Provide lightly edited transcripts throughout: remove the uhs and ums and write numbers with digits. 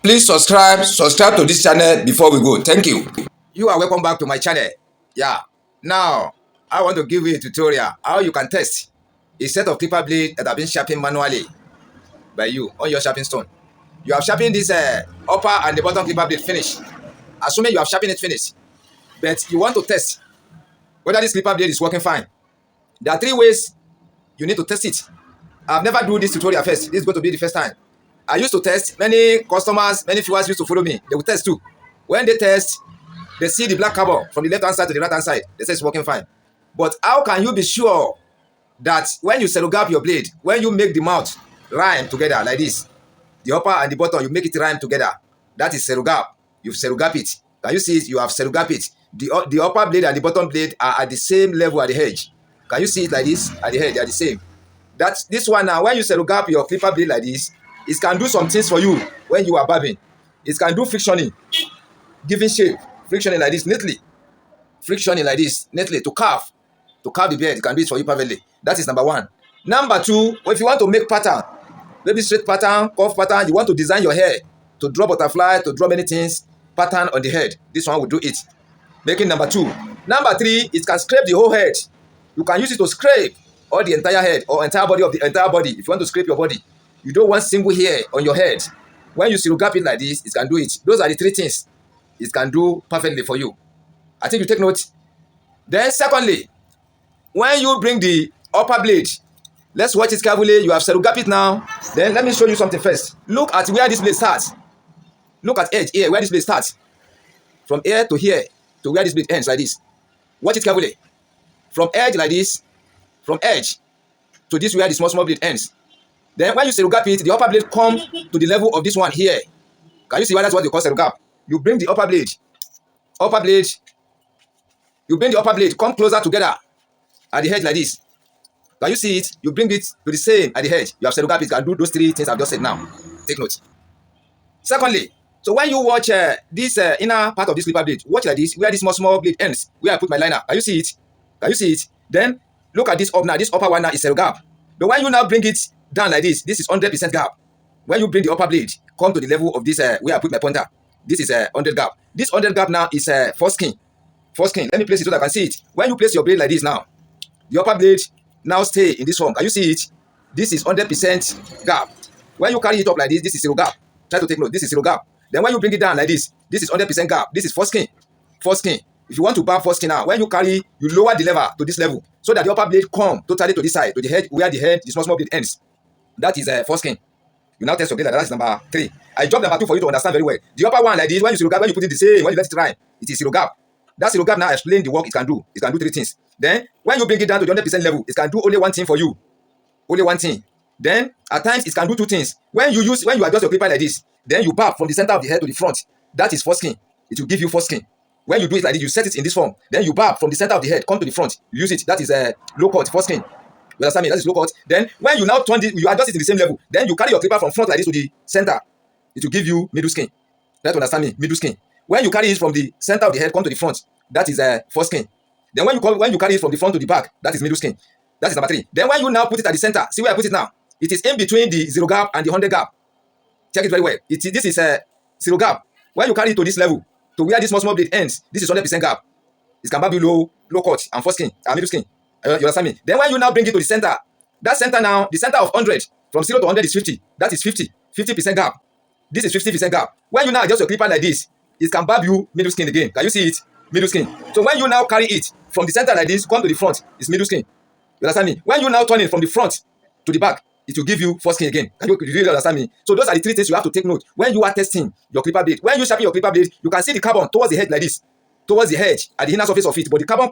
Please subscribe to this channel before we go. Thank you. You are welcome back to my channel. Yeah. Now, I want to give you a tutorial how you can test a set of clipper blade that have been sharpened manually by you on your sharpening stone. You have sharpened this upper and the bottom clipper blade finished. Assuming you have sharpened it finished, but you want to test whether this clipper blade is working fine. There are 3 ways you need to test it. I've never do this tutorial first. This is going to be the first time. I used to test. Many customers, many viewers used to follow me. They will test too. When they test, they see the black carbon from the left-hand side to the right-hand side. They say it's working fine. But how can you be sure that when you serogap your blade, when you make the mouth rhyme together like this, the upper and the bottom, you make it rhyme together? That is serogap. You've serogap it. Can you see it? You have serogap it. The upper blade and the bottom blade are at the same level at the edge. Can you see it like this? At the edge, they are the same. That's this one now. When you serogap your clipper blade like this, it can do some things for you when you are barbing. It can do frictioning, giving shape, frictioning like this neatly, frictioning like this neatly to carve the blade. It can do it for you perfectly. That is number 1. Number 2, if you want to make pattern, maybe straight pattern, curve pattern, you want to design your hair to draw butterfly, to draw many things, pattern on the head. This one will do it. Making number 2. Number 3, it can scrape the whole head. You can use it to scrape all the entire head or entire body of the entire body. If you want to scrape your body, you don't want single hair on your head. When you serogap it like this, it can do it. Those are the 3 things it can do perfectly for you. I think you take note. Then secondly, when you bring the upper blade, let's watch it carefully. You have serogap it now. Then let me show you something first. Look at where this blade starts. Look at edge here, where this blade starts. From here to here, to where this blade ends like this. Watch it carefully. From edge like this, from edge to this where the small blade ends. Then when you serogap it, the upper blade comes to the level of this one here. Can you see why that's what you call serogap? You bring the upper blade, you bring the upper blade, come closer together at the edge like this. Can you see it? You bring it to the same at the edge. You have serogap it, you can do those 3 things I've just said now. Take note. Secondly, so when you watch this inner part of this clipper blade, watch like this, where this small blade ends, where I put my liner. Can you see it? Can you see it? Then look at this up now. This upper one now is serogap. But when you now bring it down like this is 100% gap. When you bring the upper blade, come to the level of this where I put my pointer. This is 100 gap. This 100 gap now is foreskin. Foreskin. Let me place it so that I can see it. When you place your blade like this now, the upper blade now stay in this form. Can you see it? This is 100% gap. When you carry it up like this is zero gap. Try to take note. This is zero gap. Then when you bring it down like this is 100% gap. This is foreskin. Foreskin. If you want to barb foreskin now, when you carry, you lower the lever to this level so that the upper blade come totally to this side, to the head, where the small blade ends. That is foreskin. You now test your blade like that. That's number 3. I dropped number 2 for you to understand very well. The upper one like this, when you serogap, when you put it the same, when you let it dry, it is serogap. That serogap now explain the work it can do. It can do 3 things. Then when you bring it down to the 100% level, it can do only 1 thing for you. Only 1 thing. Then at times it can do 2 things. When you adjust your clipper like this, then you barb from the center of the head to the front. That is foreskin. It will give you foreskin. When you do it like this, you set it in this form. Then you barb from the center of the head, come to the front. You use it. That is low cut foreskin. You understand me? That is low cut. Then when you now turn it, you adjust it in the same level. Then you carry your clipper from front like this to the center. It will give you middle skin. Try to understand me? Middle skin. When you carry it from the center of the head, come to the front. That is foreskin. Then when you carry it from the front to the back, that is middle skin. That is number 3. Then when you now put it at the center, see where I put it now? It is in between the 0 gap and the 100 gap. Check it very well. This is 0 gap. When you carry it to this level, to where this small blade ends, this is 100% gap. It can be low cut and foreskin and middle skin. You understand me? Then when you now bring it to the center, that center now, the center of 100, from 0 to 100 is 50. That is 50% gap. This is 50% gap. When you now adjust your clipper like this, it can barb you middle skin again. Can you see it? Middle skin. So when you now carry it from the center like this, come to the front, it's middle skin. You understand me? When you now turn it from the front to the back, it will give you foreskin again. Can you really understand me? So those are the 3 things you have to take note when you are testing your clipper blade. When you sharpen your clipper blade, you can see the carbon towards the head like this, towards the edge at the inner surface of it. But the carbon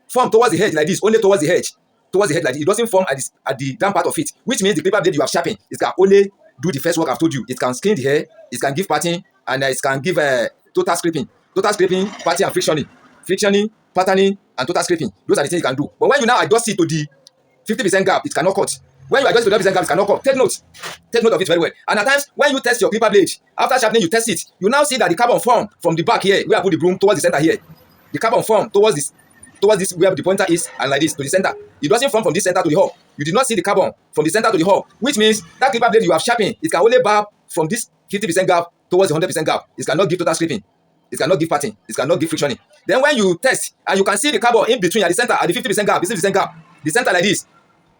form towards the edge like this, only towards the edge like this. It doesn't form at the down part of it, which means the clipper blade you have sharpened, it can only do the first work I've told you. It can skin the hair, it can give parting, and it can give total scraping, parting and frictioning, patterning, and total scraping. Those are the things you can do. But when you now adjust it to the 50% gap, it cannot cut. When you adjust to the 50% gap, it cannot cut. Take note of it very well. And at times, when you test your clipper blade, after sharpening, you test it, you now see that the carbon form from the back here, where I put the broom towards the center here. The carbon form towards this where the pointer is, and like this to the center. It doesn't form from this center to the hub. You did not see the carbon from the center to the hub, which means that clipper blade you have sharpened, it can only barb from this 50% gap towards the 100% gap. It cannot give total scraping. It cannot give parting. It cannot give frictioning. Then when you test and you can see the carbon in between at the center, at the 50% gap, the 60% gap, the center like this,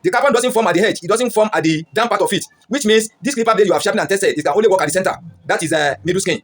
the carbon doesn't form at the edge. It doesn't form at the down part of it, which means this clipper blade you have sharpened and tested, it can only work at the center. That is a middle skin.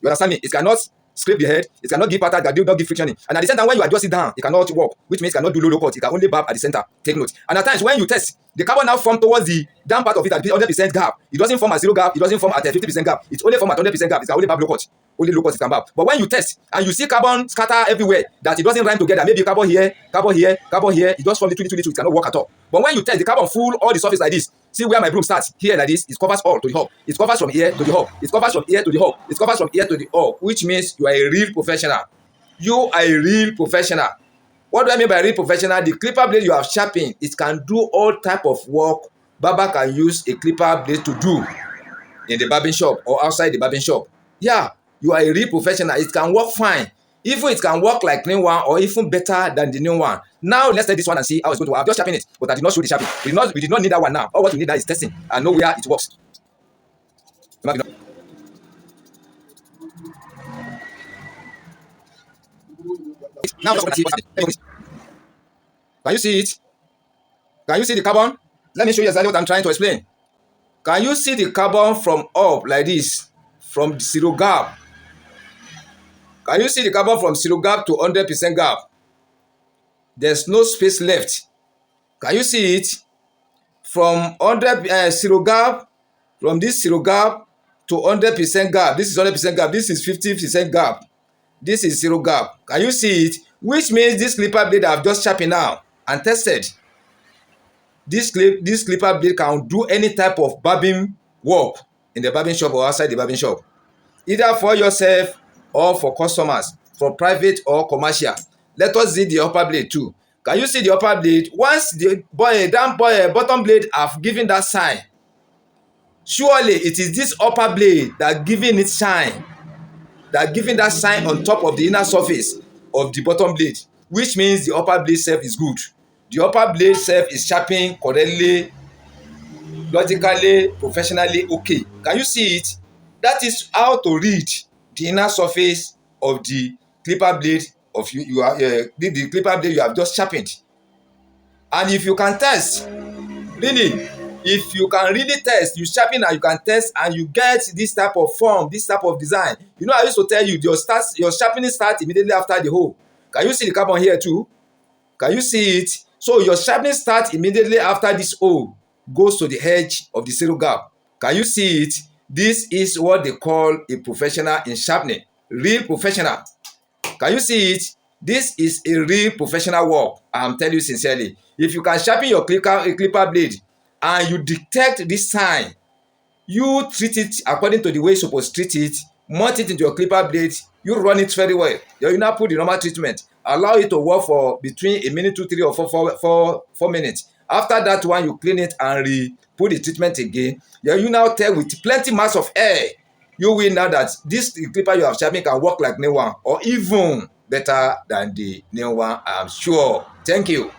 You understand me? It cannot scrape the head. It cannot give pattern. It cannot give frictioning. And at the center, when you adjust it down, it cannot work, which means it cannot do low cut. It can only barb at the center. Take note. And at times when you test, the carbon now form towards the down part of it at the 100% gap. It doesn't form at 0 gap. It doesn't form at a 50% gap. It's only form at 100% gap. It can only barb low cut. Only low cut it can barb. But when you test and you see carbon scatter everywhere, that it doesn't rhyme together, maybe carbon here, carbon here, carbon here, it just form little, it cannot work at all. But when you test, the carbon full all the surface like this. See where my broom starts? Here like this. It covers all to the hub. It covers from here to the hub. It covers from here to the hub. It covers from here to the hub, which means you are a real professional. You are a real professional. What do I mean by real professional? The clipper blade you have sharpened, it can do all type of work barber can use a clipper blade to do in the barbing shop or outside the barbing shop. Yeah, you are a real professional. It can work fine. Even it can work like new one or even better than the new one. Now let's take this one and see how it's going to work. I've just sharpened it, but I did not show the sharpening. We did not need that one now. All what we need now is testing and know where it works. Now can you see it? Can you see the carbon? Let me show you exactly what I'm trying to explain. Can you see the carbon from up like this, from 0 gap? Can you see the carbon from 0 gap to 100% gap? There's no space left. Can you see it? From 0 gap, from this 0 gap to 100% gap. This is 100% gap. This is 50% gap. This is 0 gap. Can you see it? Which means this clipper blade I've just sharpened now and tested. This clipper blade can do any type of barbing work in the barbing shop or outside the barbing shop, either for yourself or for customers, for private or commercial. Let us see the upper blade too. Can you see the upper blade? Once the bottom blade have given that sign, surely it is this upper blade that giving it shine, that giving that sign on top of the inner surface of the bottom blade, which means the upper blade self is good. The upper blade self is sharpening correctly, logically, professionally okay. Can you see it? That is how to read the inner surface of the clipper blade of the clipper blade you have just sharpened. And if you can test, really, if you can really test, you sharpen and you can test and you get this type of form, this type of design. You know, I used to tell you your sharpening starts immediately after the hole. Can you see the carbon here too? Can you see it? So your sharpening starts immediately after this hole goes to the edge of the 0 gap. Can you see it? This is what they call a professional in sharpening. Real professional. Can you see it? This is a real professional work. I'm telling you sincerely. If you can sharpen your clipper blade and you detect this sign, you treat it according to the way you're supposed to treat it, mount it into your clipper blade, you run it very well. You now put the normal treatment. Allow it to work for between a minute, 2, 3, or 4 minutes. After that one, you clean it and put the treatment again. You now tell with plenty mass of air, you will know that this clipper you have sharpened can work like new one or even better than the new one, I'm sure. Thank you.